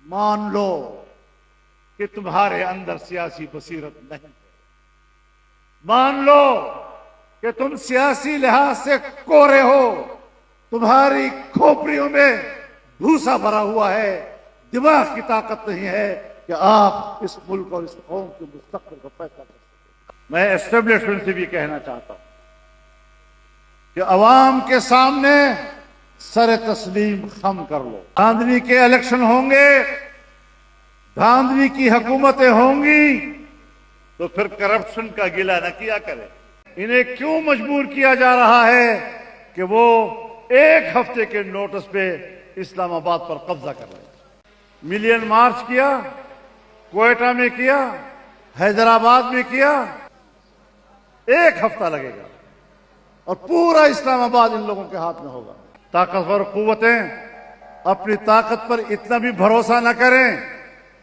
مان لو کہ تمہارے اندر سیاسی بصیرت نہیں ہے، مان لو کہ تم سیاسی لحاظ سے کورے ہو، تمہاری کھوپڑیوں میں بھوسا بھرا ہوا ہے، دماغ کی طاقت نہیں ہے کہ آپ اس ملک اور اس قوم کے مستقبل کو فیصلہ کر سکیں۔ میں اسٹیبلشمنٹ سے بھی کہنا چاہتا ہوں کہ عوام کے سامنے سر تسلیم خم کر لو۔ دھاندلی کے الیکشن ہوں گے، دھاندلی کی حکومتیں ہوں گی، تو پھر کرپشن کا گلہ نہ کیا کرے۔ انہیں کیوں مجبور کیا جا رہا ہے کہ وہ ایک ہفتے کے نوٹس پہ اسلام آباد پر قبضہ کر لیں؟ ملین مارچ کیا، کوئٹہ میں کیا، حیدرآباد میں کیا، ایک ہفتہ لگے گا اور پورا اسلام آباد ان لوگوں کے ہاتھ میں ہوگا۔ طاقتور قوتیں اپنی طاقت پر اتنا بھی بھروسہ نہ کریں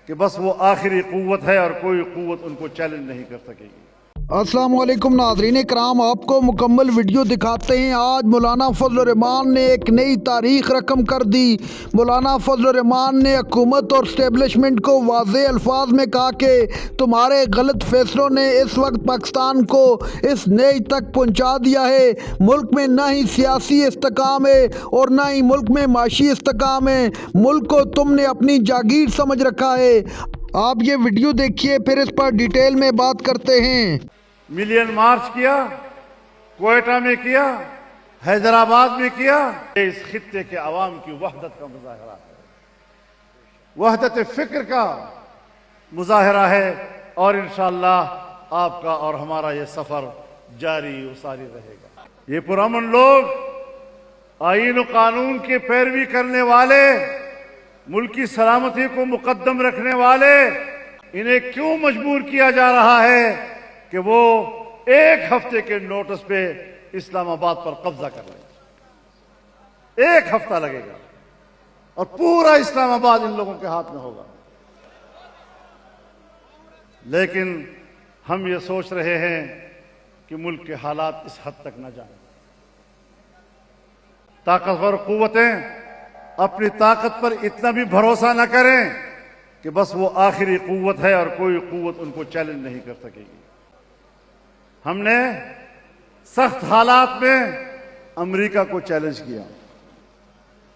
کہ بس وہ آخری قوت ہے اور کوئی قوت ان کو چیلنج نہیں کر سکے گی۔ السلام علیکم ناظرین کرام، آپ کو مکمل ویڈیو دکھاتے ہیں۔ آج مولانا فضل الرحمان نے ایک نئی تاریخ رقم کر دی۔ مولانا فضل الرحمان نے حکومت اور اسٹیبلشمنٹ کو واضح الفاظ میں کہا کہ تمہارے غلط فیصلوں نے اس وقت پاکستان کو اس نیج تک پہنچا دیا ہے۔ ملک میں نہ ہی سیاسی استحکام ہے اور نہ ہی ملک میں معاشی استحکام ہے۔ ملک کو تم نے اپنی جاگیر سمجھ رکھا ہے۔ آپ یہ ویڈیو دیکھیے، پھر اس پر ڈیٹیل میں بات کرتے ہیں۔ ملین مارچ کیا، کوئٹہ میں کیا، حیدرآباد میں کیا، اس خطے کے عوام کی وحدت کا مظاہرہ ہے، وحدت فکر کا مظاہرہ ہے، اور انشاءاللہ آپ کا اور ہمارا یہ سفر جاری و ساری رہے گا۔ یہ پرامن لوگ، آئین و قانون کی پیروی کرنے والے، ملکی سلامتی کو مقدم رکھنے والے، انہیں کیوں مجبور کیا جا رہا ہے کہ وہ ایک ہفتے کے نوٹس پہ اسلام آباد پر قبضہ کر لیں؟ ایک ہفتہ لگے گا اور پورا اسلام آباد ان لوگوں کے ہاتھ میں ہوگا۔ لیکن ہم یہ سوچ رہے ہیں کہ ملک کے حالات اس حد تک نہ جائیں۔ طاقتور قوتیں اپنی طاقت پر اتنا بھی بھروسہ نہ کریں کہ بس وہ آخری قوت ہے اور کوئی قوت ان کو چیلنج نہیں کر سکے گی۔ ہم نے سخت حالات میں امریکہ کو چیلنج کیا،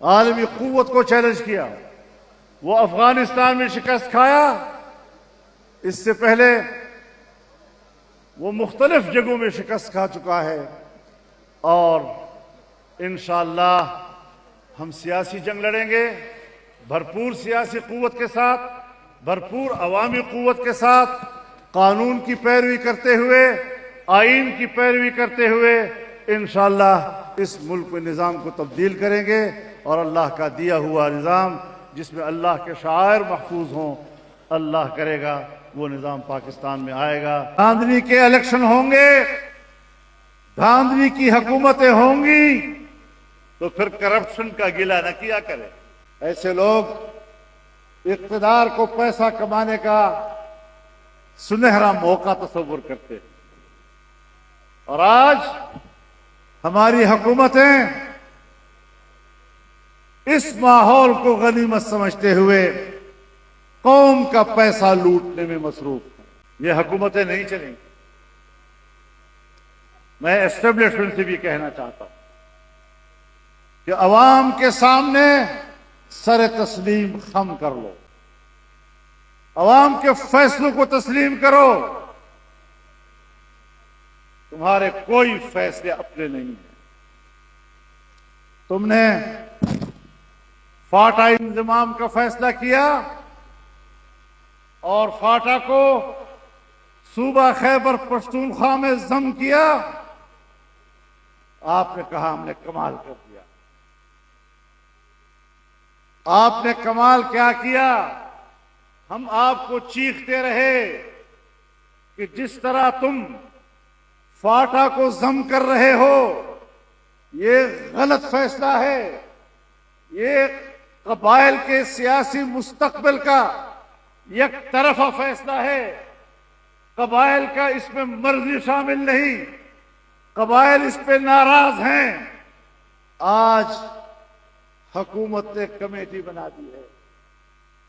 عالمی قوت کو چیلنج کیا۔ وہ افغانستان میں شکست کھایا، اس سے پہلے وہ مختلف جگہوں میں شکست کھا چکا ہے، اور انشاءاللہ ہم سیاسی جنگ لڑیں گے، بھرپور سیاسی قوت کے ساتھ، بھرپور عوامی قوت کے ساتھ، قانون کی پیروی کرتے ہوئے، آئین کی پیروی کرتے ہوئے انشاءاللہ اس ملک کے نظام کو تبدیل کریں گے، اور اللہ کا دیا ہوا نظام جس میں اللہ کے شعائر محفوظ ہوں، اللہ کرے گا وہ نظام پاکستان میں آئے گا۔ دھاندلی کے الیکشن ہوں گے، دھاندلی کی حکومتیں ہوں گی، تو پھر کرپشن کا گلہ نہ کیا کرے۔ ایسے لوگ اقتدار کو پیسہ کمانے کا سنہرا موقع تصور کرتے ہیں، اور آج ہماری حکومتیں اس ماحول کو غنیمت سمجھتے ہوئے قوم کا پیسہ لوٹنے میں مصروف ہیں۔ یہ حکومتیں نہیں چلیں۔ میں اسٹیبلشمنٹ سے بھی کہنا چاہتا ہوں کہ عوام کے سامنے سر تسلیم خم کر لو، عوام کے فیصلوں کو تسلیم کرو۔ تمہارے کوئی فیصلے اپنے نہیں ہیں۔ تم نے فاٹا انضمام کا فیصلہ کیا اور فاٹا کو صوبہ خیبر پختونخوا میں ضم کیا۔ آپ نے کہا ہم نے کمال کر دیا۔ آپ نے کمال کیا کیا؟ ہم آپ کو چیختے رہے کہ جس طرح تم فاٹا کو ضم کر رہے ہو یہ غلط فیصلہ ہے، یہ قبائل کے سیاسی مستقبل کا یک طرفہ فیصلہ ہے، قبائل کا اس میں مرضی شامل نہیں، قبائل اس پہ ناراض ہیں۔ آج حکومت نے کمیٹی بنا دی ہے،